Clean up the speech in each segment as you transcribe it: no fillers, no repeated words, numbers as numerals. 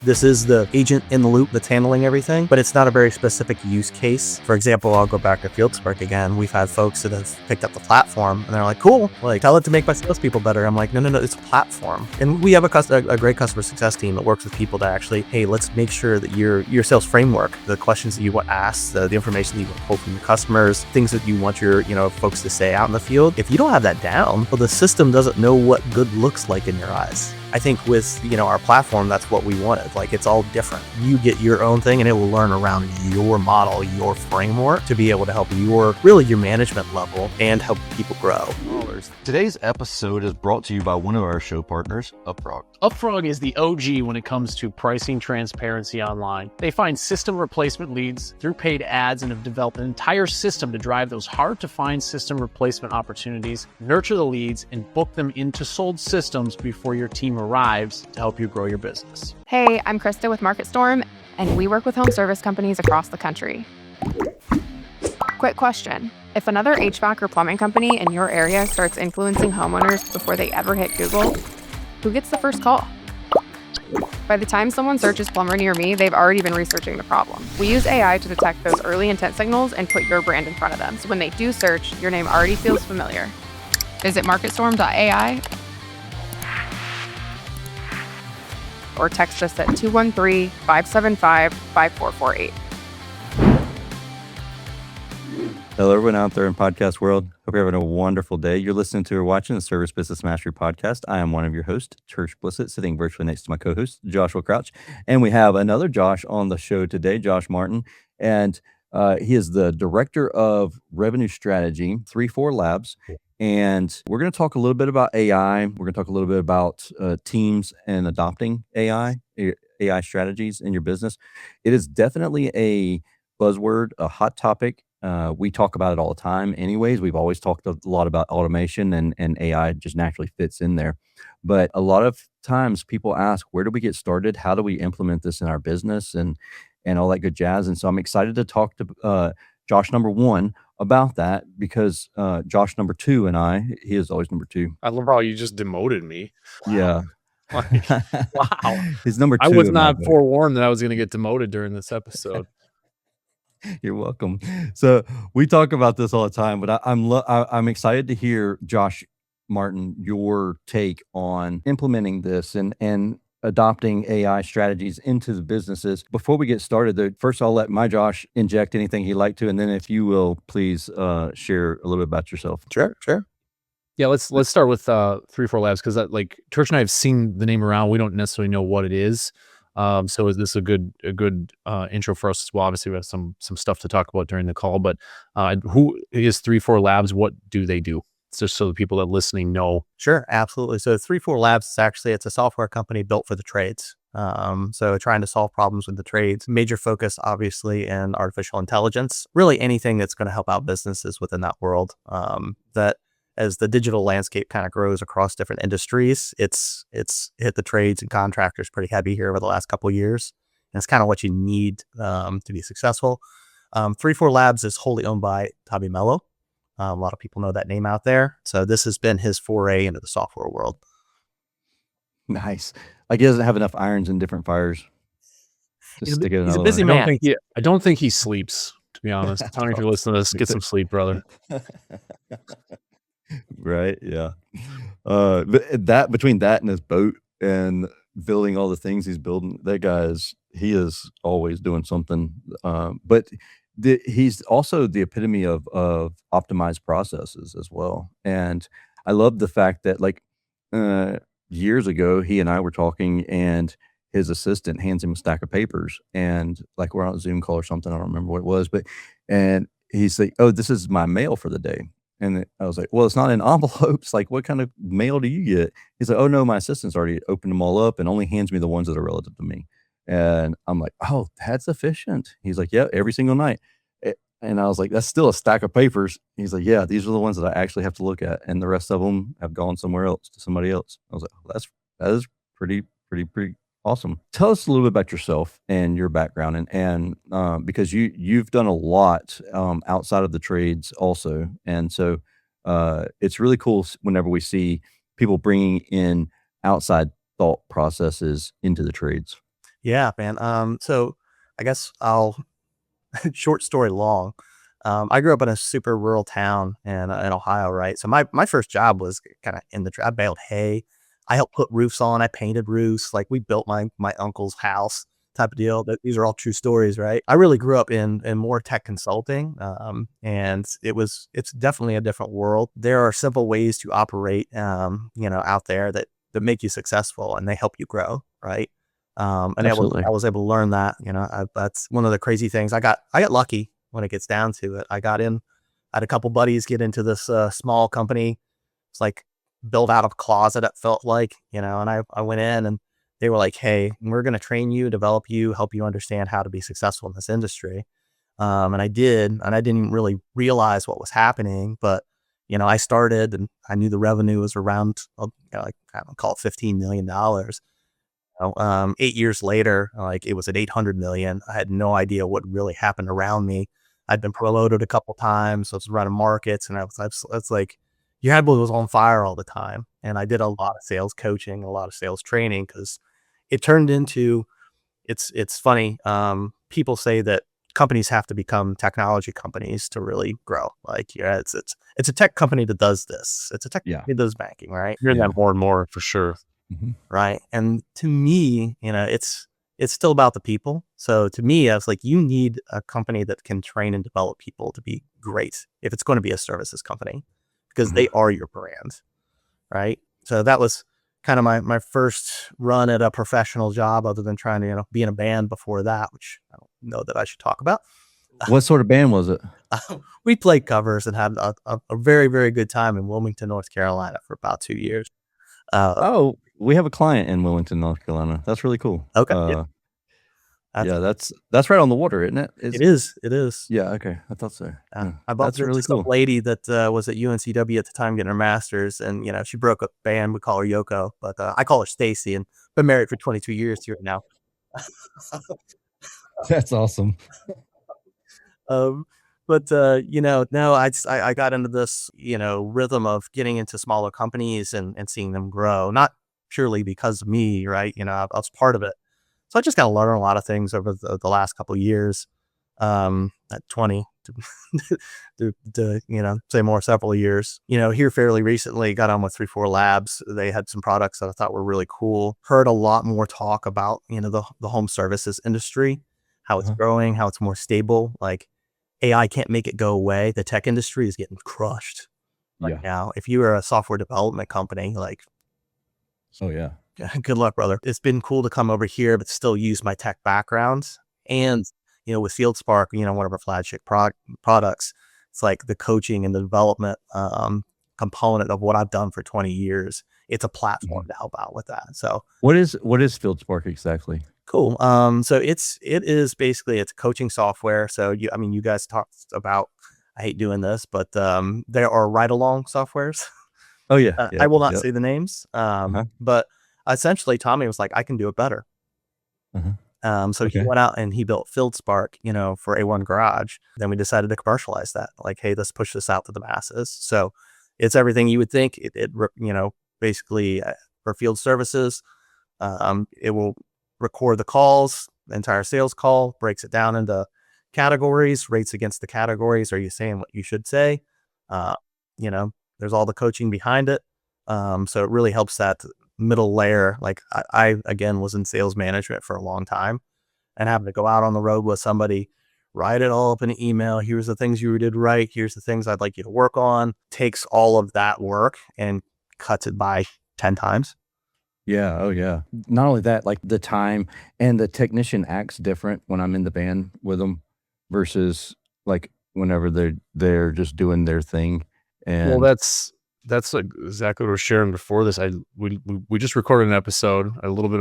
This is the agent in the loop that's handling everything, but it's not a very specific use case. For example, I'll go back to FieldSpark again. We've had folks that have picked up the platform and they're like, cool, like tell it to make my salespeople better. I'm like, no, it's a platform. And we have a great customer success team that works with people to actually, hey, let's make sure that your sales framework, the questions that you want asked, the information that you want to pull from your customers, things that you want your, folks to say out in the field. If you don't have that down, well, the system doesn't know what good looks like in your eyes. I think with, our platform, that's what we wanted. Like, it's all different. You get your own thing and it will learn around your model, your framework to be able to help your management level and help people grow. Today's episode is brought to you by one of our show partners, UpFrog. UpFrog is the OG when it comes to pricing transparency online. They find system replacement leads through paid ads and have developed an entire system to drive those hard to find system replacement opportunities, nurture the leads, and book them into sold systems before your team arrives to help you grow your business. Hey, I'm Krista with MarketStorm, and we work with home service companies across the country. Quick question. If another HVAC or plumbing company in your area starts influencing homeowners before they ever hit Google, who gets the first call? By the time someone searches plumber near me, they've already been researching the problem. We use AI to detect those early intent signals and put your brand in front of them. So when they do search, your name already feels familiar. Visit marketstorm.ai or text us at 213-575-5448. Hello, everyone out there in podcast world. Hope you're having a wonderful day. You're listening to or watching the Service Business Mastery Podcast. I am one of your hosts, Tersh, Blissett, sitting virtually next to my co-host, Joshua Crouch. And we have another Josh on the show today, Josh Martin. And he is the Director of Revenue Strategy, 3-4 Labs. And we're going to talk a little bit about AI. We're going to talk a little bit about teams and adopting AI strategies in your business. It is definitely a buzzword, a hot topic. We talk about it all the time anyways. We've always talked a lot about automation, and AI just naturally fits in there. But a lot of times people ask, where do we get started? How do we implement this in our business and all that good jazz? And so I'm excited to talk to Josh number one about that, because Josh number two and he is always number two. I love how you just demoted me. Yeah. Wow. He's number two. I was not forewarned that I was going to get demoted during this episode. You're welcome. So we talk about this all the time, but I'm excited to hear, Josh Martin, your take on implementing this and adopting AI strategies into the businesses. Before we get started, first I'll let my Josh inject anything he'd like to, and then if you will, please share a little bit about yourself. Sure. Yeah, let's start with 3-4 Labs, because like Tersh and I have seen the name around. We don't necessarily know what it is. So is this a good intro for us as well? Obviously, we have some stuff to talk about during the call, but who is 3-4 Labs? What do they do? It's just so the people that are listening know. Sure, absolutely. So 3-4 Labs is it's a software company built for the trades. So trying to solve problems with the trades. Major focus, obviously, in artificial intelligence. Really anything that's going to help out businesses within that world. That as the digital landscape kind of grows across different industries, it's hit the trades and contractors pretty heavy here over the last couple of years. And it's kind of what you need to be successful. 3-4 Labs is wholly owned by Tommy Mello. A lot of people know that name out there. So this has been his foray into the software world. Nice. Like he doesn't have enough irons in different fires. He's a busy man. I don't think he sleeps, to be honest. Tommy, if you're listening to this, get some sleep, brother. Right. Yeah. But between that and his boat and building all the things he's building, he is always doing something. But he's also the epitome of optimized processes as well. And I love the fact that years ago, he and I were talking, and his assistant hands him a stack of papers, and like we're on a Zoom call or something. I don't remember what it was, and he's like, "Oh, this is my mail for the day." And I was like, "Well, it's not in envelopes. Like, what kind of mail do you get?" He's like, "Oh no, my assistant's already opened them all up and only hands me the ones that are relative to me." And I'm like, "Oh, that's efficient." He's like, "Yeah, every single night." And I was like, "That's still a stack of papers." He's like, "Yeah, these are the ones that I actually have to look at, and the rest of them have gone somewhere else to somebody else." I was like, "Oh, that is pretty awesome." Tell us a little bit about yourself and your background, and because you've done a lot outside of the trades also, and so it's really cool whenever we see people bringing in outside thought processes into the trades. Yeah, man. So I guess I'll short story long. I grew up in a super rural town in Ohio, right? So my first job was kind of in I baled hay. I helped put roofs on. I painted roofs. Like we built my uncle's house type of deal. These are all true stories, right? I really grew up in more tech consulting, and it's definitely a different world. There are simple ways to operate, out there that make you successful and they help you grow, right? And Absolutely. I was able to learn that, that's one of the crazy things. I got lucky when it gets down to it. I had a couple buddies get into this small company. It's like built out of a closet, it felt like, and I went in and they were like, hey, we're going to train you, develop you, help you understand how to be successful in this industry. And I did, and I didn't really realize what was happening, but I started and I knew the revenue was around, like, I don't call it $15 million. 8 years later, like it was at 800 million. I had no idea what really happened around me. I'd been promoted a couple times. So I was running markets and it's like your head was on fire all the time. And I did a lot of sales coaching, a lot of sales training because it turned into, it's funny. People say that companies have to become technology companies to really grow. Like, yeah, it's a tech company that does this. It's a tech Yeah. company that does banking, right? Hearing Yeah. that more and more for sure. Mhm. Right. And to me, it's still about the people. So to me, I was like, you need a company that can train and develop people to be great if it's going to be a services company because they are your brand. Right. So that was kind of my first run at a professional job other than trying to, be in a band before that, which I don't know that I should talk about. What sort of band was it? We played covers and had a very, very good time in Wilmington, North Carolina for about 2 years. Oh, we have a client in Wilmington, North Carolina. That's really cool. Okay. That's, Yeah, that's right on the water, isn't it? it is. It is. Yeah, okay. I thought so. Yeah, I bumped that's really into some cool. lady that was at UNCW at the time getting her master's, and she broke up band. We call her Yoko, but I call her Stacy, and been married for 22 years here now. That's awesome. Um, but no, I got into this rhythm of getting into smaller companies and seeing them grow, not purely because of me, right? I was part of it, so I just got to learn a lot of things over the last couple of years. At 20 to say more several years, here fairly recently got on with 3-4 labs. They had some products that I thought were really cool. Heard a lot more talk about, the home services industry, how it's Uh-huh. growing, how it's more stable. Like AI can't make it go away. The tech industry is getting crushed right Yeah. now. If you are a software development company, like, Oh, yeah. good luck, brother. It's been cool to come over here, but still use my tech background. And, with FieldSpark, one of our flagship products, it's like the coaching and the development component of what I've done for 20 years. It's a platform to help out with that. So What is FieldSpark exactly? cool. So it is basically, it's coaching software. So you guys talked about, I hate doing this, but there are ride along softwares. Oh, yeah. I will not Yep. say the names, Uh-huh. but essentially Tommy was like, I can do it better. Uh-huh. So he Okay. went out and he built FieldSpark, for A1 Garage. Then we decided to commercialize that. Like, hey, let's push this out to the masses. So it's everything you would think. Basically for field services, it will record the calls, the entire sales call, breaks it down into categories, rates against the categories. Are you saying what you should say? Uh, there's all the coaching behind it. So it really helps that middle layer. Like I again was in sales management for a long time and having to go out on the road with somebody, write it all up in an email. Here's the things you did right. Here's the things I'd like you to work on. Takes all of that work and cuts it by 10 times. Yeah. Oh, yeah. Not only that, like the time and the technician acts different when I'm in the band with them versus like whenever they're just doing their thing. Well, And that's like exactly what we're sharing before this. We just recorded an episode. We have a little bit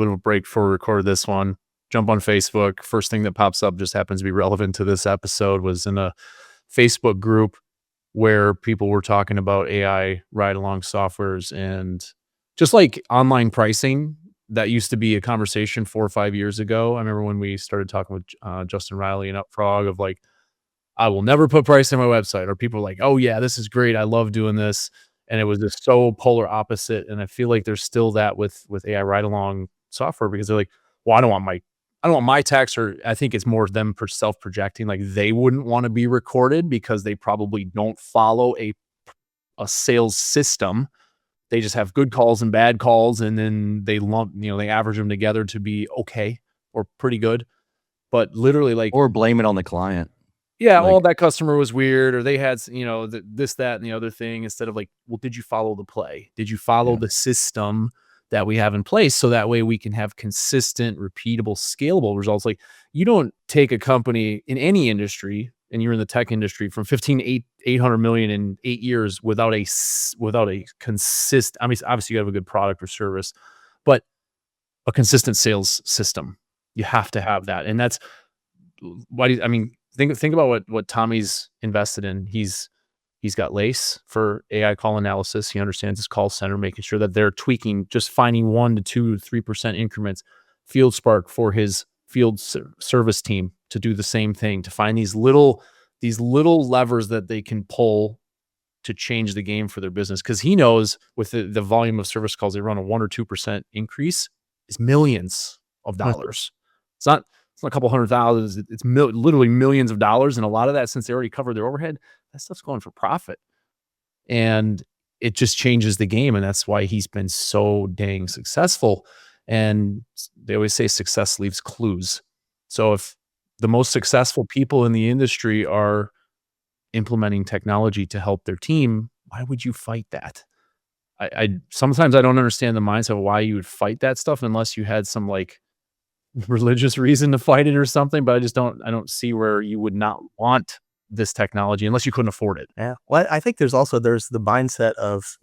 of a break before we recorded this one. Jump on Facebook. First thing that pops up just happens to be relevant to this episode. Was in a Facebook group where people were talking about AI ride along softwares and just like online pricing. That used to be a conversation 4 or 5 years ago. I remember when we started talking with Justin Riley and Upfrog of like, I will never put price on my website, or people are like, oh yeah, this is great. I love doing this. And it was just so polar opposite. And I feel like there's still that with AI ride along software because they're like, well, I don't want my text, or I think it's more them self-projecting, like they wouldn't want to be recorded because they probably don't follow a sales system. They just have good calls and bad calls, and then they they average them together to be okay or pretty good. But literally, like, Or blame it on the client. yeah, like- oh, that customer was weird, or they had, this, that, and the other thing, instead of like, well, did you follow the play? Did you follow Yeah. the system that we have in place? So that way we can have consistent, repeatable, scalable results. Like, you don't take a company in any industry, and you're in the tech industry, from 800 million in 8 years without a consistent, I mean, obviously you have a good product or service, but a consistent sales system. You have to have that. And that's why think about what Tommy's invested in. He's got Lace for AI call analysis. He understands his call center, making sure that they're tweaking, just finding 1 to 2 to 3% increments. FieldSpark for his field service team to do the same thing, to find these little levers that they can pull to change the game for their business. Because he knows with the volume of service calls they run, a 1 or 2% increase is millions of dollars. It's not a couple $100,000. It's literally millions of dollars. And a lot of that, since they already covered their overhead, that stuff's going for profit. And it just changes the game. And that's why he's been so dang successful. And they always say success leaves clues. So if the most successful people in the industry are implementing technology to help their team, why would you fight that? I sometimes I don't understand the mindset of why you would fight that stuff unless you had some like religious reason to fight it or something. But I don't see where you would not want this technology unless you couldn't afford it. Yeah. Well, I think there's the mindset of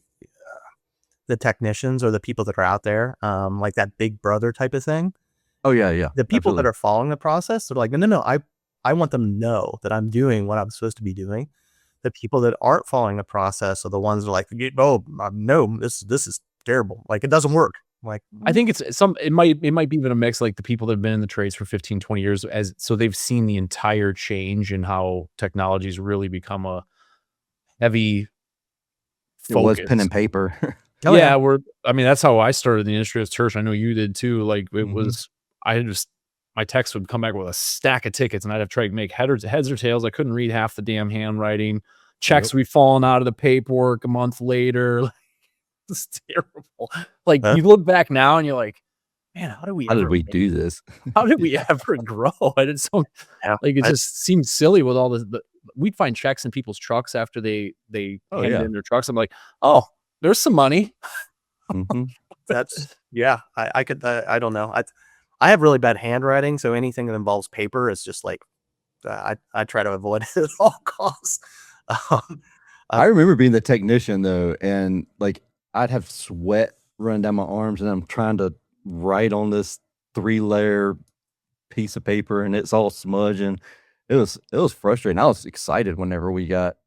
the technicians or the people that are out there, like that big brother type of thing. Oh yeah. The people absolutely. that are following the process, they're like, no, I want them to know that I'm doing what I'm supposed to be doing. The people that aren't following the process are the ones that are like, no, this is terrible. Like, it doesn't work. Like, I think it might be even a mix, like the people that have been in the trades for 15, 20 years, so they've seen the entire change in how technology's really become a heavy It was focus. pen and paper. Oh, yeah. That's how I started in the industry as Tersh. I know you did too. Like it Mhm. was, my text would come back with a stack of tickets and I'd have to try to make heads or tails. I couldn't read half the damn handwriting. Checks would be falling out of the paperwork a month later. It's terrible. Like you look back now and you're like, man, how did we do this? How did we ever grow? And it's so like, it just seems silly with all this. We'd find checks in people's trucks after they handed in their trucks. I'm like, oh, there's some money. Mhm. That's I could I don't know. I have really bad handwriting, so anything that involves paper is just like I try to avoid it at all costs. I remember being the technician though, and like I'd have sweat running down my arms, and I'm trying to write on this 3-layer piece of paper, and it's all smudging. It was frustrating. I was excited whenever we got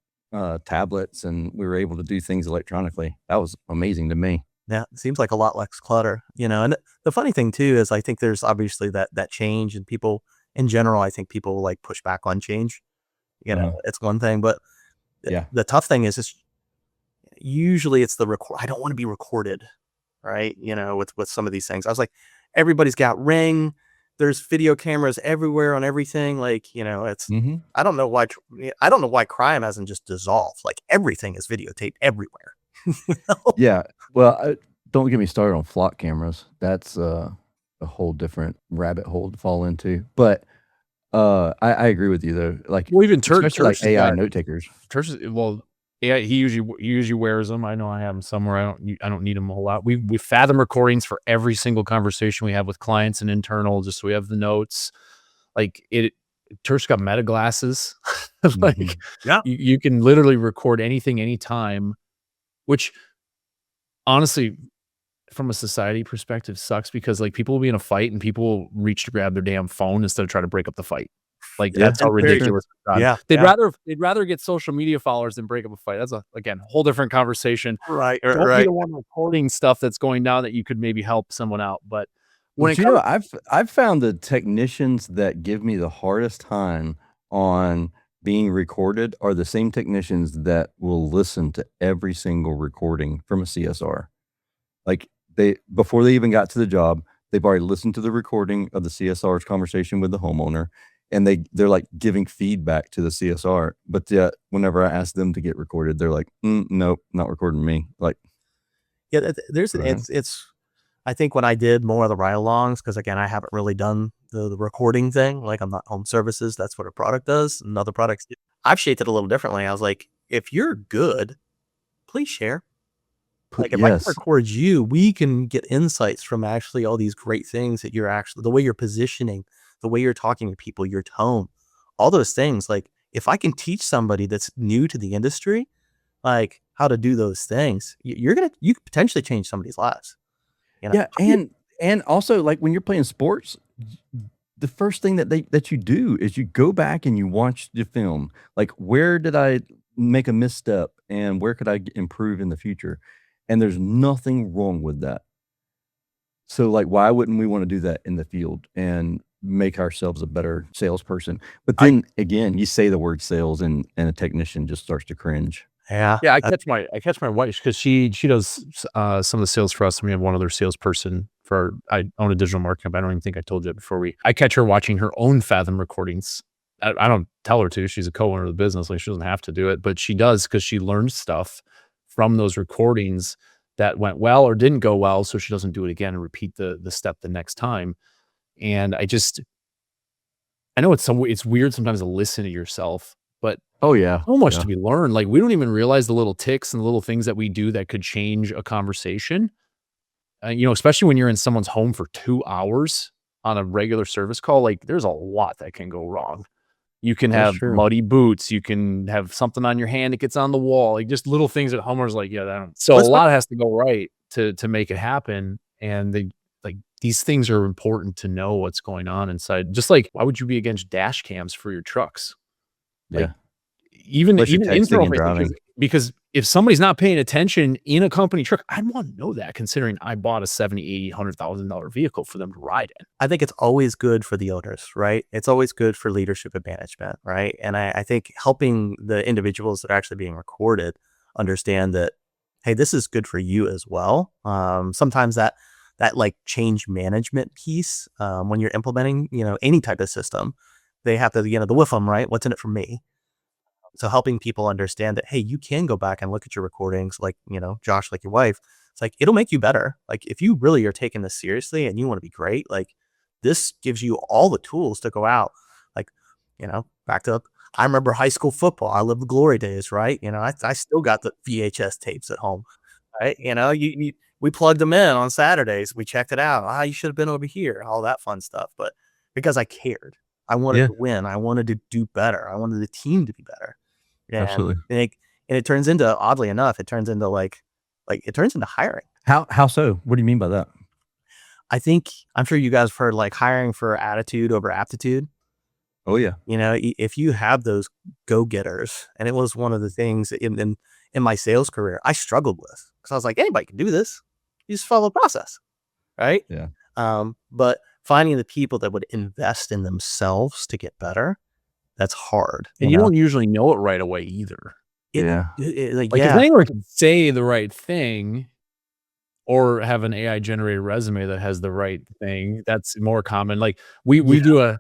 tablets and we were able to do things electronically. That was amazing to me. Yeah, it seems like a lot less clutter, And the funny thing too is I think there's obviously that change, and people in general, I think people like push back on change. It's one thing, but Yeah. the tough thing is usually it's the record. I don't want to be recorded, right? With some of these things, I was like, everybody's got Ring. There's video cameras everywhere on everything. Like, it's, Mhm. I don't know why crime hasn't just dissolved. Like everything is videotaped everywhere. Yeah. Well, don't get me started on flock cameras. That's a whole different rabbit hole to fall into. But I agree with you though. Like, Well, even especially like Tersh AI note takers. Yeah, he usually wears them. I know I have them somewhere. I don't need them a whole lot. We fathom recordings for every single conversation we have with clients and internal, just so we have the notes. Like Tersh got meta glasses. Like, Mhm. Yeah. you can literally record anything, anytime, which honestly, from a society perspective, sucks because like people will be in a fight and people will reach to grab their damn phone instead of trying to break up the fight. Like that's how And very ridiculous it's gotten. Yeah, They'd rather get social media followers than break up a fight. That's a whole different conversation. right, Don't be right. the one recording stuff that's going down that you could maybe help someone out. But when But it comes, I've found the technicians that give me the hardest time on being recorded are the same technicians that will listen to every single recording from a CSR. Like before they even got to the job, they've already listened to the recording of the CSR's conversation with the homeowner, and they're like giving feedback to the CSR. But yet, whenever I ask them to get recorded, they're like, nope, not recording me. Like, Yeah, there's Right. it's. I think when I did more of the ride-alongs, because again, I haven't really done the recording thing. Like I'm not home services. That's what a product does, and other products do. I've shaped it a little differently. I was like, if you're good, please share. Like if I can yes, record you, we can get insights from actually all these great things that you're actually, the way you're positioning, the way you're talking to people, your tone, all those things. Like if I can teach somebody that's new to the industry, like how to do those things, you could potentially change somebody's lives. You know? yeah, and also like when you're playing sports, the first thing that you do is you go back and you watch the film. Like, where did I make a misstep, and where could I improve in the future? And there's nothing wrong with that. So, like, why wouldn't we want to do that in the field and make ourselves a better salesperson? But I then again, you say the word sales, and a technician just starts to cringe. yeah. Yeah, I catch my wife because she does some of the sales for us, and we have one other salesperson for I own a digital marketing company. I don't even think I told you that before. I catch her watching her own Fathom recordings. I don't tell her to. She's a co-owner of the business, like she doesn't have to do it, but she does because she learned stuff from those recordings that went well or didn't go well, so she doesn't do it again and repeat the step the next time. And I know it's weird sometimes to listen to yourself, but Oh yeah, so much yeah. to be learned. Like, we don't even realize the little ticks and the little things that we do that could change a conversation. Especially when you're in someone's home for 2 hours on a regular service call, like, there's a lot that can go wrong. You can That's have true. muddy boots, you can have something on your hand that gets on the wall, like, just little things that homeowners like, yeah, that don't so a Let's talk. lot has to go right to make it happen, and these things are important to know what's going on inside. Just like, why would you be against dash cams for your trucks? Like, Yeah, even unless you're texting internal and facing, driving. because if somebody's not paying attention in a company truck, I'd want to know that, considering I bought a 70, 80, $100,000 vehicle for them to ride in. I think it's always good for the owners, right? It's always good for leadership and management, right? And I think helping the individuals that are actually being recorded understand that, hey, this is good for you as well. Sometimes that like change management piece, when you're implementing, any type of system, they have to, the WIFM, right? What's in it for me? So helping people understand that, hey, you can go back and look at your recordings, like, Josh, like your wife, it's like, it'll make you better. Like if you really are taking this seriously and you want to be great, like this gives you all the tools to go out. Like, back to, I remember high school football. I lived the glory days, right? I still got the VHS tapes at home, right? We plugged them in on Saturdays. We checked it out. You should have been over here, all that fun stuff. But because I cared, I wanted Yeah, to win. I wanted to do better. I wanted the team to be better. And absolutely. it turns into, oddly enough, it turns into it turns into hiring. How so? What do you mean by that? I think, I'm sure you guys have heard like hiring for attitude over aptitude. Oh yeah, If you have those go-getters, and it was one of the things in my sales career I struggled with, because I was like, anybody can do this. You just follow the process, right? yeah. But finding the people that would invest in themselves to get better, that's hard. And you don't usually know it right away either. Yeah. Like, if anyone can say the right thing or have an AI generated resume that has the right thing, that's more common. Like, we do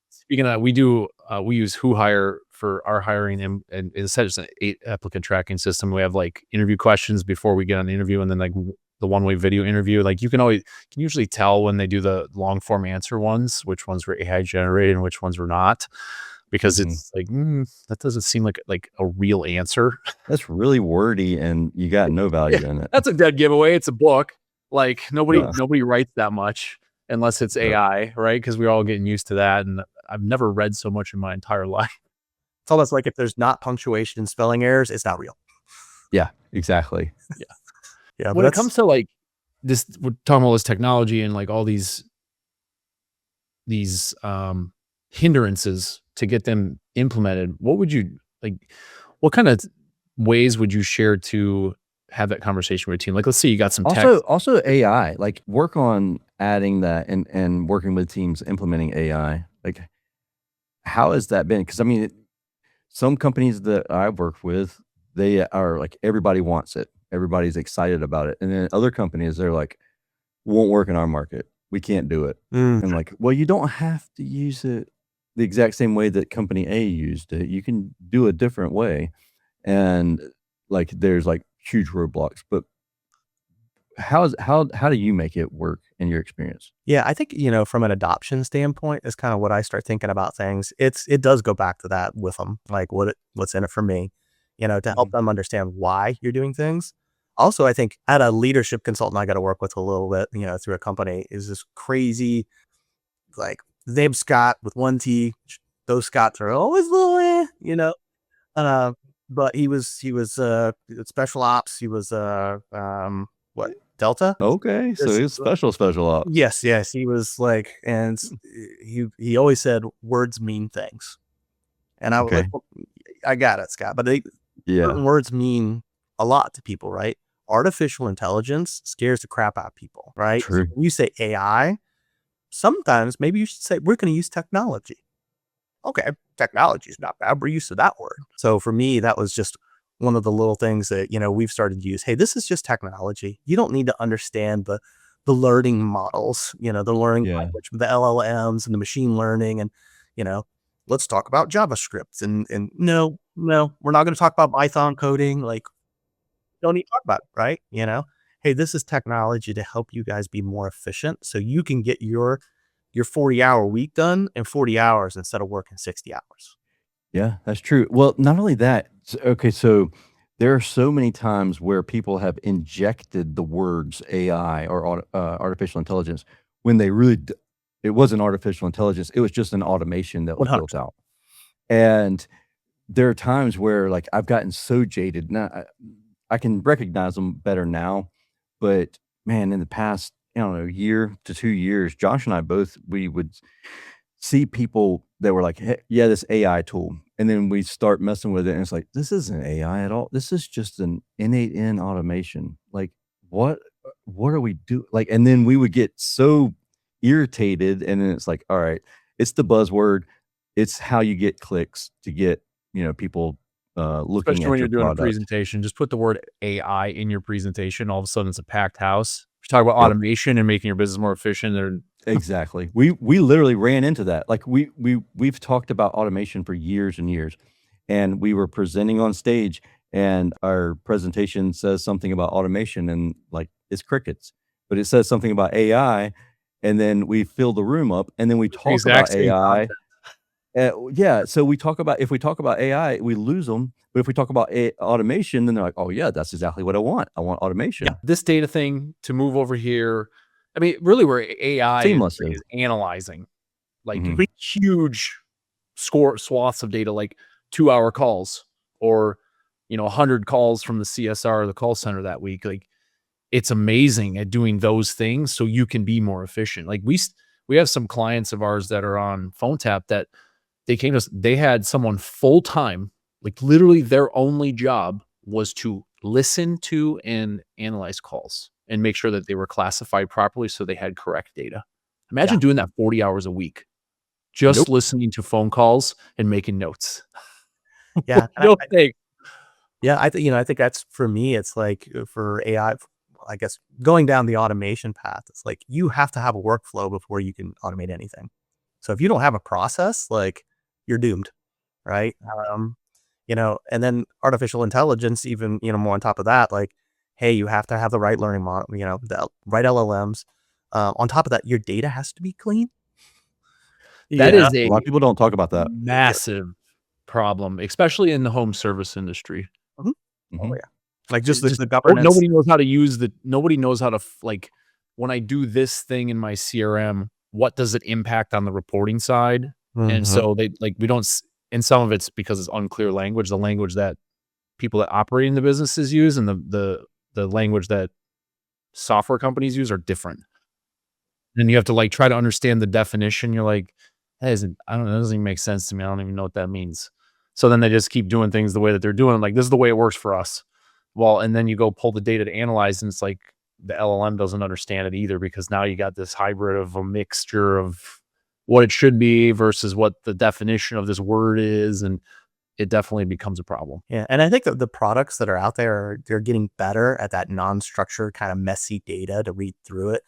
speaking of that, we use Who Hire for our hiring, and instead it's an 8 applicant tracking system. We have like interview questions before we get on the interview, and then like the one-way video interview. Like, you can usually tell when they do the long form answer ones, which ones were AI generated and which ones were not, because it's like, that doesn't seem like a real answer. That's really wordy, and you got no value in it. That's a dead giveaway. It's a book. Like, Yeah. nobody writes that much unless it's AI, right? Because we're all getting used to that. And I've never read so much in my entire life. It's almost like if there's not punctuation and spelling errors, it's not real. Yeah, exactly. Yeah. When it comes to like this, we're talking about this technology and like all these hindrances to get them implemented, what kind of ways would you share to have that conversation with your team? Like, let's say you got some text. Also AI, like work on adding that and working with teams implementing AI. Like, how has that been? Because I mean, some companies that I've worked with, they are like, everybody wants it, everybody's excited about it, and then other companies, they're like, won't work in our market. we can't do it. Mm. And like, well, you don't have to use it the exact same way that company A used it. You can do a different way. And like, there's like huge roadblocks, but how do you make it work in your experience? Yeah, I think, from an adoption standpoint is kind of what I start thinking about things. It does go back to that with them, like what's in it for me, to help them understand why you're doing things. Also, I think at a leadership consultant I got to work with a little bit, through a company is this crazy, like Zabe Scott with one T. Those Scots are always a little, uh, but he was special ops. He was what, Delta? Okay, so This- it's special ops. Yes, he was like, and he always said words mean things, and I was like, Okay. well, I got it, Scott, but Yeah, certain words mean a lot to people, right? Artificial intelligence scares the crap out of people, right? So true. when you say AI, sometimes maybe you should say we're going to use technology. Okay, technology is not bad. We're used to that word. So for me, that was just one of the little things that, we've started to use. Hey, this is just technology. You don't need to understand the learning models, the learning Yeah. language, the LLMs and the machine learning. And, let's talk about JavaScript. And no, we're not going to talk about Python coding. Like, don't need to talk about it, right? Hey, this is technology to help you guys be more efficient so you can get your 40-hour week done in 40 hours instead of working 60 hours. Yeah, that's true. Well, not only that, okay, so there are so many times where people have injected the words AI or artificial intelligence when they really, it wasn't artificial intelligence. It was just an automation that was 100%. built out. And there are times where like I've gotten so jaded. Now I can recognize them better now, but man, in the past, I don't know, year to 2 years, Josh and I both, we would see people that were like, "Hey, yeah, this AI tool," and then we start messing with it, and it's like, "This isn't AI at all. This is just an innate in automation. Like, what are we do?" Like, and then we would get so irritated, and then it's like, "All right, it's the buzzword. It's how you get clicks to get people looking Especially at when your you're doing a product." presentation, just put the word AI in your presentation. All of a sudden, it's a packed house. If you talk about Yep. automation and making your business more efficient, they're Exactly. We literally ran into that. Like we've talked about automation for years and years, and we were presenting on stage, and our presentation says something about automation, and like it's crickets, but it says something about AI, and then we fill the room up, and then we talk exact about same AI. content. Yeah, so we talk about if we talk about AI, we lose them, but if we talk about automation, then they're like, "Oh yeah, that's exactly what I want. I want automation." Yeah, this data thing to move over here. I mean, really, where AI is Seamlessly. analyzing like Mhm. huge swaths of data, like 2-hour calls or 100 calls from the CSR or the call center that week. Like it's amazing at doing those things, so you can be more efficient. Like we have some clients of ours that are on phone tap that they came to us. They had someone full time, like literally their only job was to listen to and analyze calls and make sure that they were classified properly so they had correct data. Imagine Yeah. doing that 40 hours a week, just Nope. listening to phone calls and making notes. Yeah. And No thanks. yeah, I think that's for me, it's like for AI, I guess going down the automation path, it's like you have to have a workflow before you can automate anything. So if you don't have a process, like you're doomed, right? Um, and then artificial intelligence, even, more on top of that, like, hey, you have to have the right learning model, the right LLMs. On top of that, your data has to be clean. That Yeah. is A lot of a people don't talk about that. massive problem, especially in the home service industry. Mhm. Oh Mhm. yeah. Like just It's just the governance. nobody knows how to use nobody knows how to like when I do this thing in my CRM, what does it impact on the reporting side? And Mhm. so they like we don't and some of it's because it's unclear language, the language that people that operate in the businesses use and the language that software companies use are different. And you have to like try to understand the definition. You're like, that isn't, I don't know, that doesn't even make sense to me. I don't even know what that means. So then they just keep doing things the way that they're doing. I'm like, this is the way it works for us. Well, and then you go pull the data to analyze, and it's like the LLM doesn't understand it either because now you got this hybrid of a mixture of what it should be versus what the definition of this word is. And it definitely becomes a problem. Yeah, and I think that the products that are out there they're getting better at that non-structured kind of messy data to read through it.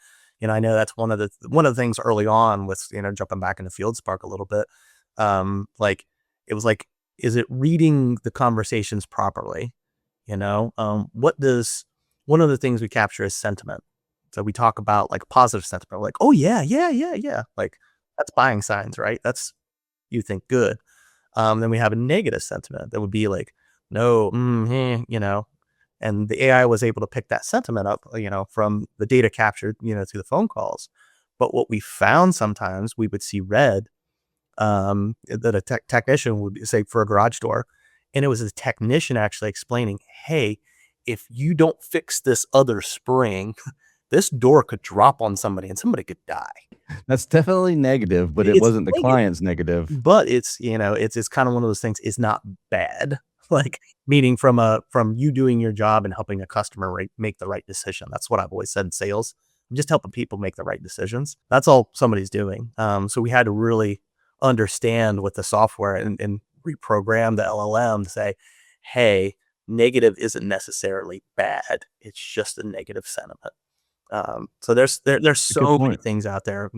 I know that's one of the things early on with, jumping back into FieldSpark a little bit. Like it was like, is it reading the conversations properly? One of the things we capture is sentiment. So we talk about like positive sentiment, like, oh yeah, yeah, yeah, yeah. Like that's buying signs, right? That's, you think good. Then we have a negative sentiment that would be like, no, and the AI was able to pick that sentiment up, from the data captured, through the phone calls. But what we found sometimes, we would see red, that a technician would say for a garage door. And it was a technician actually explaining, hey, if you don't fix this other spring, this door could drop on somebody and somebody could die. That's definitely negative, but it It's wasn't the negative. client's negative. But it's, it's kind of one of those things. It's not bad. Like meaning from you doing your job and helping a customer make the right decision. That's what I've always said in sales. I'm just helping people make the right decisions. That's all somebody's doing. So we had to really understand with the software and reprogram the LLM to say, hey, negative isn't necessarily bad. It's just a negative sentiment. So there's so many things out there,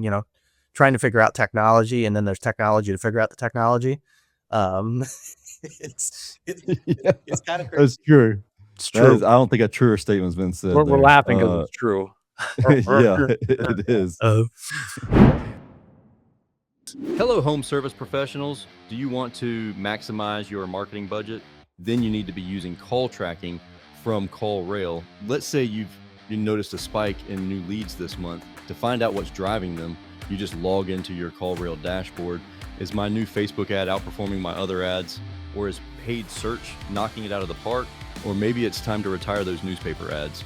trying to figure out technology, and then there's technology to figure out the technology. It's kind of crazy. That's true. It's true. I don't think a truer statement's been said. We're laughing because it's true. Yeah, it is. Hello, home service professionals. Do you want to maximize your marketing budget? Then you need to be using call tracking from CallRail. Let's say you noticed a spike in new leads this month. To find out what's driving them, you just log into your CallRail dashboard. Is my new Facebook ad outperforming my other ads? Or is paid search knocking it out of the park? Or maybe it's time to retire those newspaper ads.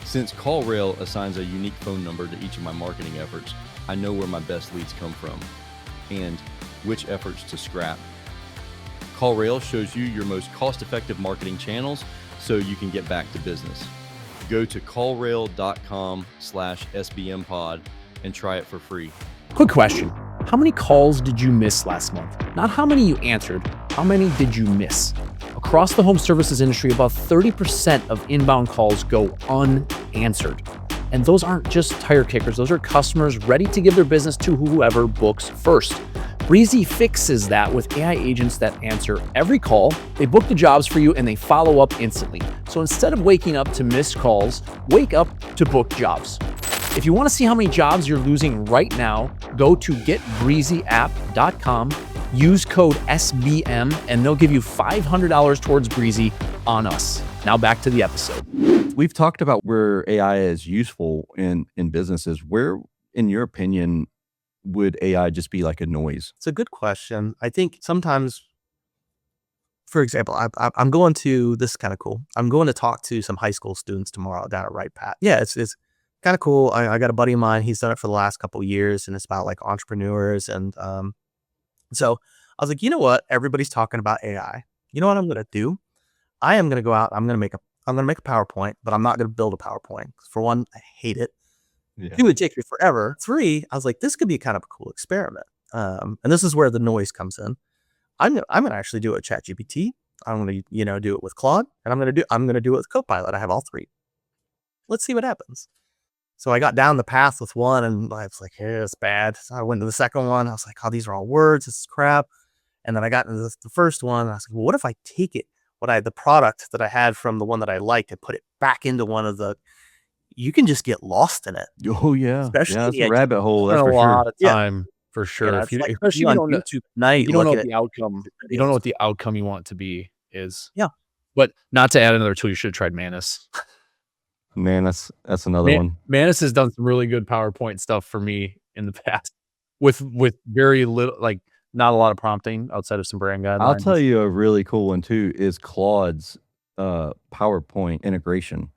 Since CallRail assigns a unique phone number to each of my marketing efforts, I know where my best leads come from and which efforts to scrap. CallRail shows you your most cost-effective marketing channels so you can get back to business. Go to callrail.com/SBMpod and try it for free. Quick question. How many calls did you miss last month? Not how many you answered, how many did you miss? Across the home services industry, about 30% of inbound calls go unanswered. And those aren't just tire kickers, those are customers ready to give their business to whoever books first. Breezy fixes that with AI agents that answer every call, they book the jobs for you, and they follow up instantly. So instead of waking up to missed calls, wake up to book jobs. If you want to see how many jobs you're losing right now, go to getbreezyapp.com, use code SBM, and they'll give you $500 towards Breezy on us. Now back to the episode. We've talked about where AI is useful in businesses. Where, in your opinion, would AI just be like a noise? It's a good question. I think sometimes, for example, I'm going to, this is kind of cool. I'm going to talk to some high school students tomorrow down at Wright Pat. Yeah, it's kind of cool. I got a buddy of mine. He's done it for the last couple of years, and it's about like entrepreneurs. And so I was like, you know what? Everybody's talking about AI. You know what I'm going to do? I am going to go out. I'm going to make a PowerPoint, but I'm not going to build a PowerPoint. For one, I hate it. Yeah. It would take me forever. 3, I was like, this could be kind of a cool experiment. And this is where the noise comes in. I'm going to actually do it with ChatGPT. I'm going to, do it with Claude, and I'm going to do it with Copilot. I have all 3. Let's see what happens. So I got down the path with one, and I was like, hey, it's bad. So I went to the second one. I was like, oh, these are all words. This is crap. And then I got into the first one. And I was like, well, what if I take it, the product that I had from the one that I liked, and put it back into one of the, you can just get lost in it. Oh yeah. Especially that's a rabbit hole. That's a for lot sure. of time for sure. Yeah, If you, like especially on you don't know, YouTube night, you don't know looking what the outcome. You don't know what the outcome you want to be is. Yeah. But not to add another tool, you should have tried Manus. Man, that's another one. Manus has done some really good PowerPoint stuff for me in the past with very little, like not a lot of prompting outside of some brand guidelines. I'll tell you a really cool one too is Claude's PowerPoint integration.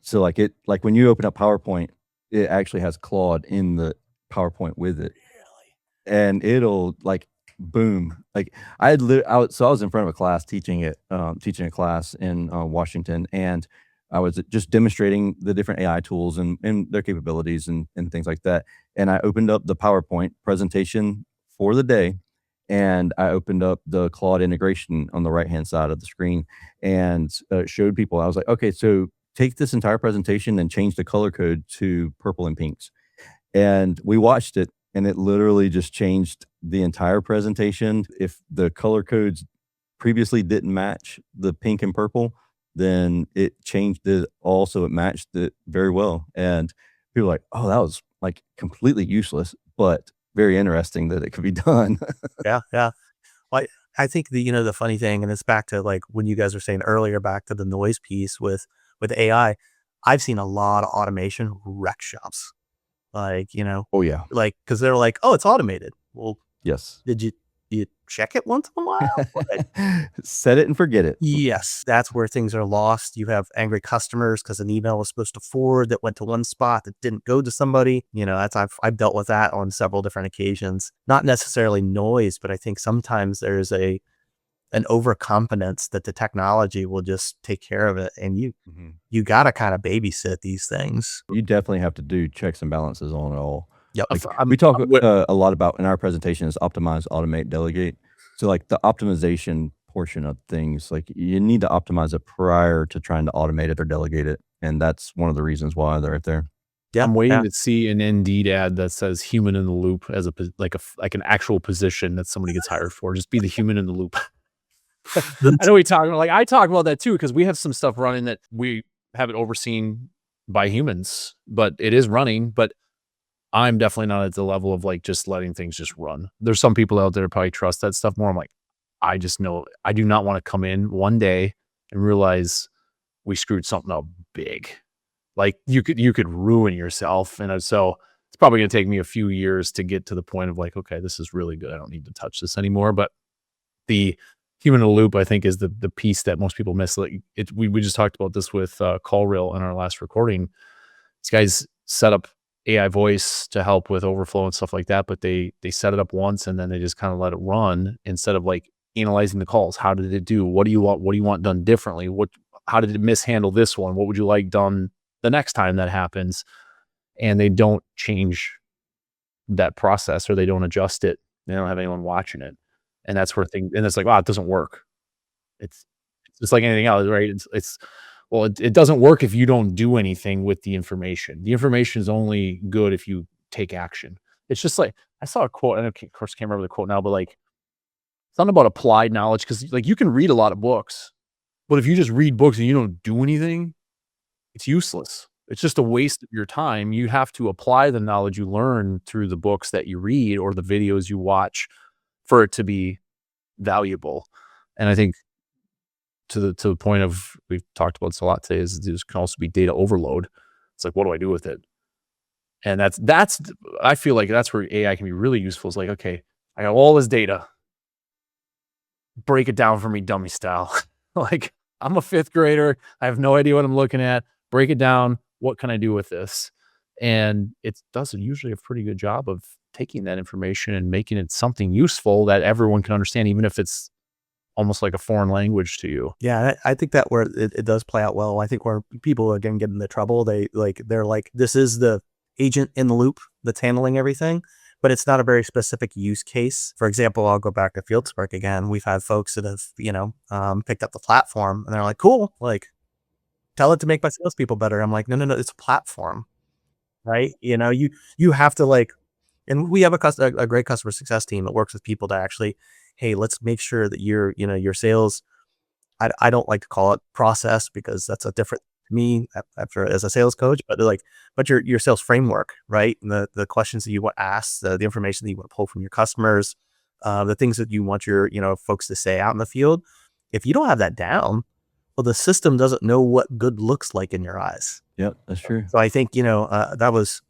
So like when you open up PowerPoint, it actually has Claude in the PowerPoint with it. Really? And it'll like boom. Like I was in front of a class teaching a class in Washington, and I was just demonstrating the different AI tools and their capabilities and things like that. And I opened up the PowerPoint presentation for the day, and I opened up the Claude integration on the right-hand side of the screen and showed people. I was like, okay, so take this entire presentation and change the color code to purple and pinks. And we watched it, and it literally just changed the entire presentation. If the color codes previously didn't match the pink and purple, then it changed it all, so it matched it very well. And people were like, oh, that was like completely useless, but very interesting that it could be done. Yeah. Well, I think the funny thing, and it's back to like when you guys were saying earlier, back to the noise piece with AI. I've seen a lot of automation wreck shops, like Oh yeah. like because they're like, oh, it's automated. Well, Yes. did you check it once in a while? Like, Set it and forget it. yes, that's where things are lost. You have angry customers because an email was supposed to forward that went to one spot that didn't go to somebody. That's I've dealt with that on several different occasions. Not necessarily noise, but I think sometimes there's an overconfidence that the technology will just take care of it, and you got to kind of babysit these things. You definitely have to do checks and balances on it all. Yep. Like, we talk a lot about in our presentation is optimize, automate, delegate. So like the optimization portion of things, like you need to optimize it prior to trying to automate it or delegate it. And that's one of the reasons why they're right there. Yeah, I'm waiting to see an Indeed ad that says human in the loop as like an actual position that somebody gets hired for. Just be the human in the loop. I know we talk about, like, I talk about that too, because we have some stuff running that we have it overseen by humans, but it is running. But I'm definitely not at the level of like just letting things just run. There's some people out there that probably trust that stuff more. I'm like, I just know I do not want to come in one day and realize we screwed something up big. Like you could ruin yourself. And so it's probably going to take me a few years to get to the point of like, okay, this is really good. I don't need to touch this anymore. But the human in the loop, I think, is the piece that most people miss. Like we just talked about this with CallRail in our last recording. These guys set up AI voice to help with overflow and stuff like that, but they set it up once and then they just kind of let it run instead of like analyzing the calls. How did it do? What do you want done differently? How did it mishandle this one? What would you like done the next time that happens? And they don't change that process, or they don't adjust it. They don't have anyone watching it. And that's where and it's like, wow, it doesn't work. It's just like anything else, right? It doesn't work if you don't do anything with the information. The information is only good if you take action. It's just like, I saw a quote, and of course can't remember the quote now, but like something about applied knowledge. Because like you can read a lot of books, but if you just read books and you don't do anything, it's useless. It's just a waste of your time. You have to apply the knowledge you learn through the books that you read or the videos you watch for it to be valuable. And I think to the point of, we've talked about this a lot today, is this can also be data overload. It's like, what do I do with it? And that's I feel like that's where AI can be really useful. It's like, okay, I got all this data, break it down for me dummy style. Like, I'm a 5th grader, I have no idea what I'm looking at. Break it down. What can I do with this? And it does usually a pretty good job of taking that information and making it something useful that everyone can understand, even if it's almost like a foreign language to you. Yeah, I think that where it does play out well. I think where people are going to get into trouble, they're like, this is the agent in the loop that's handling everything, but it's not a very specific use case. For example, I'll go back to FieldSpark again. We've had folks that have, picked up the platform and they're like, cool, like, tell it to make my salespeople better. I'm like, no, it's a platform, right? You have to like, and we have a great customer success team that works with people to actually, hey, let's make sure that your sales, I don't like to call it process because that's a different to me after as a sales coach, but your sales framework, right? And the questions that you want asked, the information that you want to pull from your customers, the things that you want your, folks to say out in the field. If you don't have that down, well, the system doesn't know what good looks like in your eyes. Yep, that's true. So I think, that was,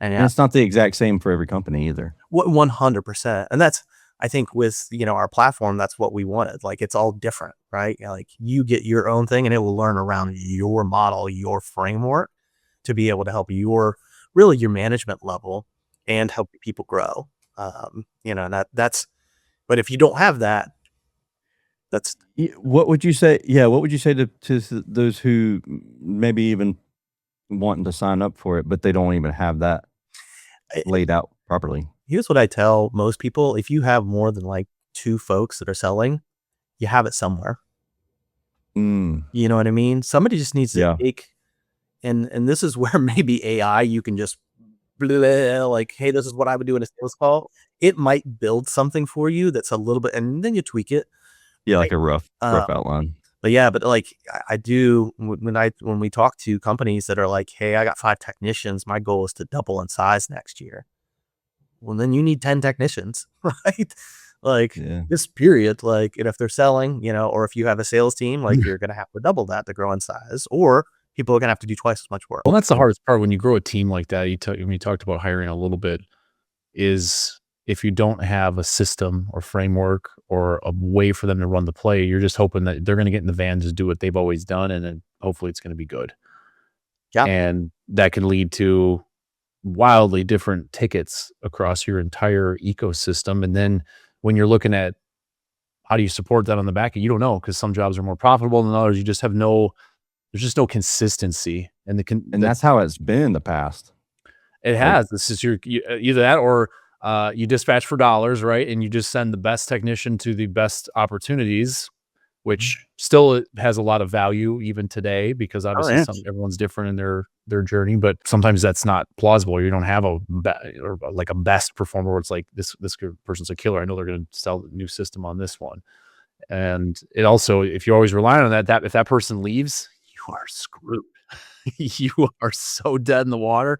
and it's not the exact same for every company either. 100%. And that's, I think with, our platform, that's what we wanted. Like, it's all different, right? Like, you get your own thing and it will learn around your model, your framework to be able to help your management level and help people grow. But if you don't have that, that's what would you say? Yeah. What would you say to those who maybe even wanting to sign up for it, but they don't even have that laid out properly? Here's what I tell most people. If you have more than like 2 folks that are selling, you have it somewhere. You know what I mean? Somebody just needs to take and this is where maybe AI, you can just like, hey, this is what I would do in a sales call. It might build something for you that's a little bit, and then you tweak it. Yeah, like a rough Um, outline. But yeah, but like I do when we talk to companies that are like, hey, I got 5 technicians, my goal is to double in size next year. Well, then you need 10 technicians, right? Like Yeah. this period, like, and if they're selling, or if you have a sales team, like you're going to have to double that to grow in size, or people are going to have to do twice as much work. Well, that's the hardest part when you grow a team like that. When you talked about hiring a little bit, is if you don't have a system or framework or a way for them to run the play, you're just hoping that they're going to get in the van, just do what they've always done, and then hopefully it's going to be good. Yeah. And that can lead to wildly different tickets across your entire ecosystem. And then when you're looking at how do you support that on the back end, you don't know, because some jobs are more profitable than others. You just have there's just no consistency. And that's how it's been in the past. It has. This is either that or you dispatch for dollars, right? And you just send the best technician to the best opportunities, which still has a lot of value even today, because obviously everyone's different in their journey. But sometimes that's not plausible. You don't have a best performer where it's like this person's a killer. I know they're going to sell a new system on this one. And it also, if you're always relying on that if that person leaves, you are screwed. You are so dead in the water.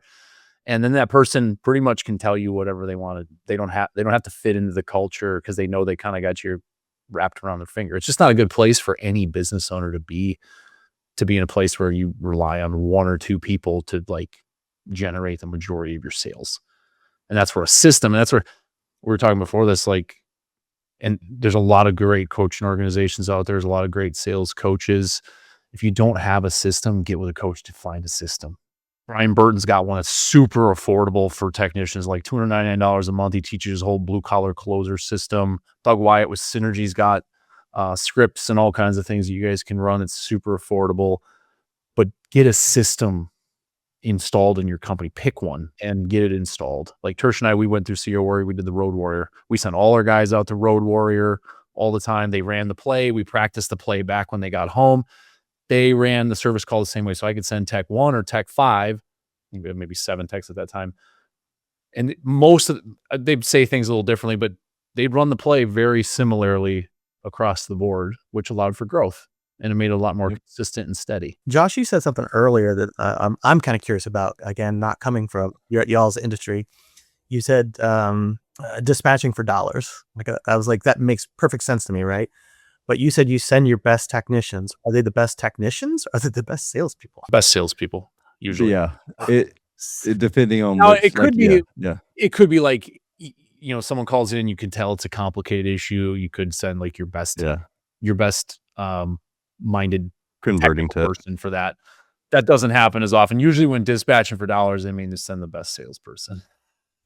And then that person pretty much can tell you whatever they want to. They don't have to fit into the culture, because they know they kind of got you wrapped around their finger. It's just not a good place for any business owner to be in a place where you rely on 1 or 2 people to like generate the majority of your sales. And that's where a system, and that's where we were talking before this, like, and there's a lot of great coaching organizations out there. There's a lot of great sales coaches. If you don't have a system, get with a coach to find a system. Brian Burton's got one that's super affordable for technicians, like $299 a month. He teaches his whole blue collar closer system. Doug Wyatt with Synergy's got scripts and all kinds of things that you guys can run. It's super affordable, but get a system installed in your company. Pick one and get it installed. Like Tersh and I, we went through CO Warrior. We did the Road Warrior. We sent all our guys out to Road Warrior all the time. They ran the play. We practiced the play back when they got home. They ran the service call the same way. So I could send tech 1 or tech 5, maybe 7 techs at that time. And most of they'd say things a little differently, but they'd run the play very similarly across the board, which allowed for growth, and it made it a lot more consistent and steady. Josh, you said something earlier that I'm kind of curious about, again, not coming from y'all's industry. You said dispatching for dollars. Like I was like, that makes perfect sense to me, right? But you said you send your best technicians. Are they the best technicians? Or are they the best salespeople? Best salespeople, usually. Yeah. It depending on now, which, it could like, be yeah. It could be like, someone calls in, you can tell it's a complicated issue. You could send like your best minded converting to person for that. That doesn't happen as often. Usually when dispatching for dollars, they mean to send the best salesperson.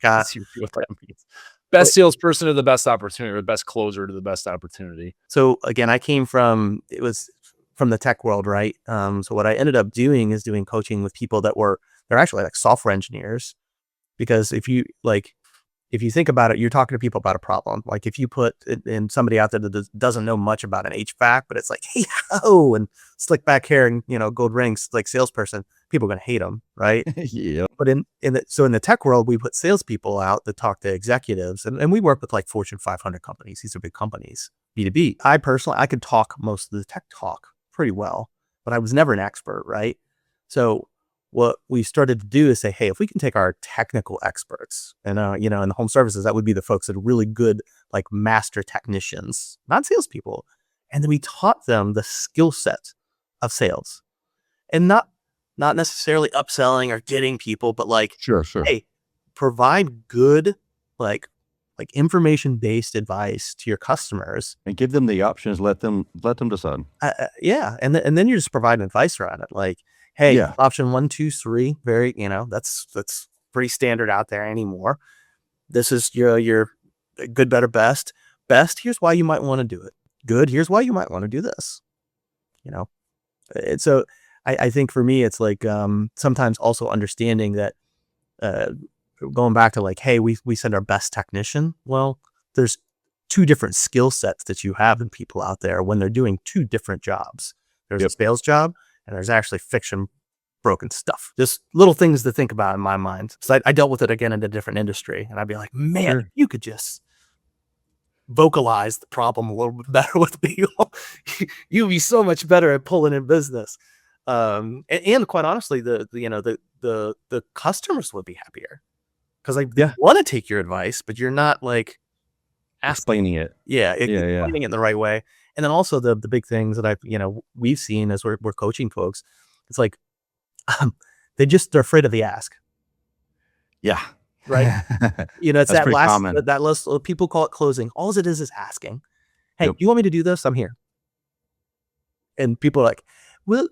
That's usually what that means. Best salesperson to the best opportunity, or the best closer to the best opportunity. So again, I came from the tech world, right? So what I ended up doing is doing coaching with people they're actually like software engineers, because if you think about it, you're talking to people about a problem. Like if you put in somebody out there that doesn't know much about an HVAC, but it's like, hey, ho, and slick back hair and, gold rings, like salesperson, people are going to hate them, right? Yeah. But in the tech world, we put salespeople out that talk to executives, and we work with like Fortune 500 companies. These are big companies, B2B. I could talk most of the tech talk pretty well, but I was never an expert, right? So what we started to do is say, hey, if we can take our technical experts and, in the home services, that would be the folks that are really good, like master technicians, not salespeople. And then we taught them the skill set of sales, and not necessarily upselling or getting people, but like, sure. Hey, provide good, like information-based advice to your customers and give them the options. Let them decide. Yeah. And then you're just providing advice around it. Like, hey, option 1, 2, 3, very, that's pretty standard out there anymore. This is your good, better, best. Best, here's why you might want to do it. Good, here's why you might want to do this. And so I think for me, it's like sometimes also understanding that going back to like, hey, we send our best technician. Well, there's 2 different skill sets that you have in people out there when they're doing 2 different jobs. There's a sales job, and there's actually broken stuff. Just little things to think about in my mind. So I dealt with it again in a different industry, and I'd be like, man, Sure. if you could just vocalize the problem a little bit better with people, you'd be so much better at pulling in business. And quite honestly, the customers would be happier because they Yeah. want to take your advice, but you're not like Explaining it. explaining it in the right way. And then also the big things that we've seen as we're coaching folks, it's like they're afraid of the ask, Yeah. right? It's That's that pretty last common. that list. People call it closing. All it is asking, hey, Yep. you want me to do this? I'm here. And people are like, well,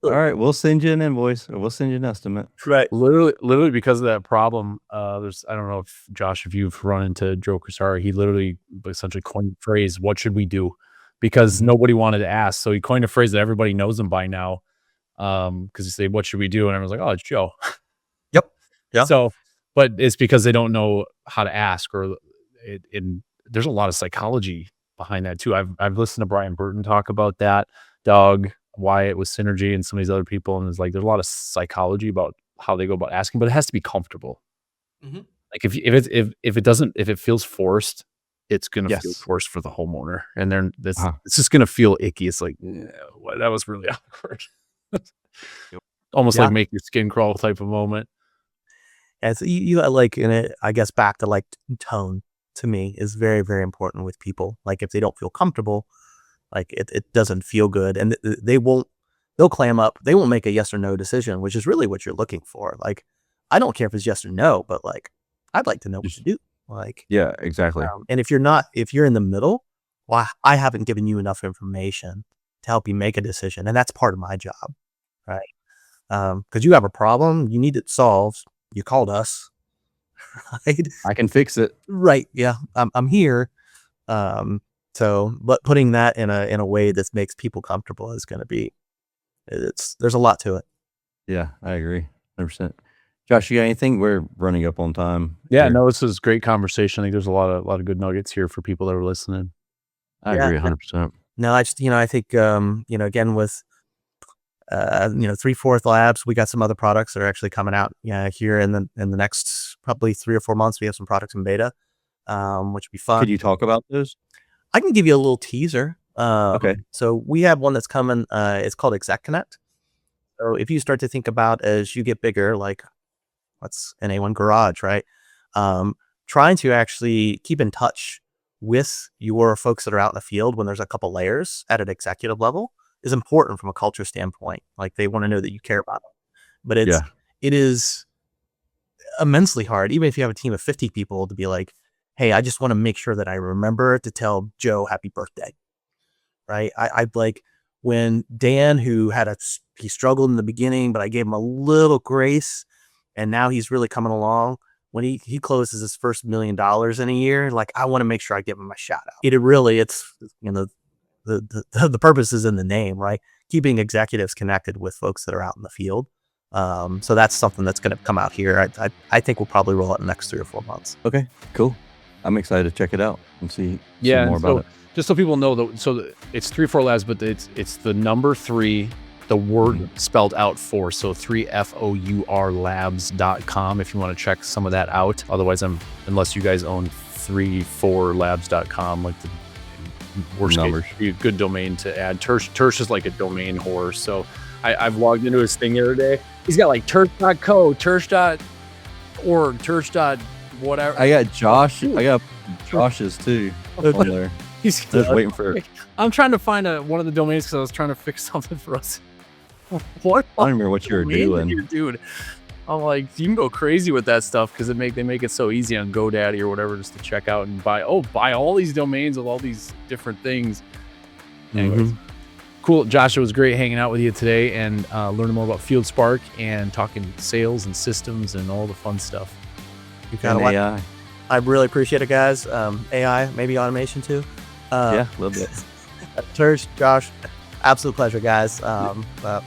All right, we'll send you an invoice or we'll send you an estimate. right. Literally because of that problem, I don't know if Josh, if you've run into Joe Crisari, he literally essentially coined the phrase, what should we do? Because nobody wanted to ask. So he coined a phrase that everybody knows him by now. Because you say, what should we do? And everyone's like, oh, it's Joe. Yep. Yeah. So, but it's because they don't know how to ask, or there's a lot of psychology behind that too. I've listened to Brian Burton talk about that, Doug Wyatt with Synergy and some of these other people. And it's like, there's a lot of psychology about how they go about asking, but it has to be comfortable. Mhm. Like if it feels forced, it's going to feel Yes. forced for the homeowner. And then Uh-huh. it's just going to feel icky. It's like, well, that was really awkward. Almost Yeah. like make your skin crawl type of moment. And so you like, and it, I guess back to like tone to me is very, very important with people. Like if they don't feel comfortable, like it doesn't feel good, and they'll clam up. They won't make a yes or no decision, which is really what you're looking for. Like, I don't care if it's yes or no, but like, I'd like to know what to do. Like, Yeah, exactly. and if you're in the middle, well, I haven't given you enough information to help you make a decision. And that's part of my job, right? Because you have a problem, you need it solved. You called us, right? I can fix it. Right. Yeah. I'm here. So, but putting that in a way that makes people comfortable is going to be, there's a lot to it. Yeah, I agree. 100%. Josh, you got anything? We're running up on time. Yeah, here. no, this is great conversation. I think there's a lot of good nuggets here for people that are listening. I Yeah. agree 100%. No, I just, I think, again, with, 3/4 Labs, we got some other products that are actually coming out here in the next probably 3 or 4 months. We have some products in beta, which would be fun. Could you talk about those? I can give you a little teaser. Okay. So we have one that's coming. It's called Execconnect. So if you start to think about as you get bigger, like what's an A1 garage, right? Trying to actually keep in touch with your folks that are out in the field when there's a couple layers at an executive level is important from a culture standpoint. Like they want to know that you care about them. But it is immensely hard, even if you have a team of 50 people, to be like, hey, I just want to make sure that I remember to tell Joe happy birthday. Right. I like when Dan, who he struggled in the beginning, but I gave him a little grace and now he's really coming along. When he closes his first $1 million in a year, like I want to make sure I give him a shout out. It's the purpose is in the name, right? Keeping executives connected with folks that are out in the field. So that's something that's going to come out here. I think we'll probably roll it in the next 3 or 4 months. Okay, cool. I'm excited to check it out and see Yeah, more about it. Just so people know, it's 3/4 Labs, but it's the number 3, the word spelled out 4. So 3FOUR labs.com if you want to check some of that out. Otherwise, unless you guys own 34labs.com, like the worst Numbers. case, be a good domain to add. Tersh is like a domain whore. So I've logged into his thing the other day. He's got like tersh.co, tersh.org, tersh.whatever. I got Josh's too on there. He's Just waiting for it. I'm trying to find one of the domains because I was trying to fix something for us. What? I don't remember what you were doing. Dude. I'm like, you can go crazy with that stuff because they make it so easy on GoDaddy or whatever just to check out and buy all these domains with all these different things. Anyways, cool. Josh, it was great hanging out with you today and learning more about FieldSpark and talking sales and systems and all the fun stuff. You got And AI. I really appreciate it, guys. AI, maybe automation too. Yeah, a little bit. Tersh, Josh, absolute pleasure, guys.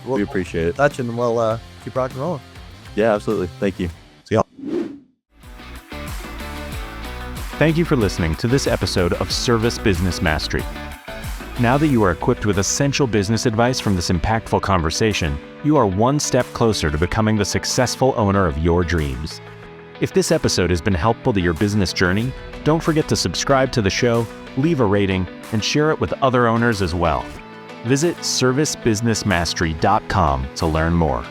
We appreciate it. Touch and we'll keep rocking and rolling. Yeah, absolutely. Thank you. See y'all. Thank you for listening to this episode of Service Business Mastery. Now that you are equipped with essential business advice from this impactful conversation, you are one step closer to becoming the successful owner of your dreams. If this episode has been helpful to your business journey, don't forget to subscribe to the show, leave a rating, and share it with other owners as well. Visit servicebusinessmastery.com to learn more.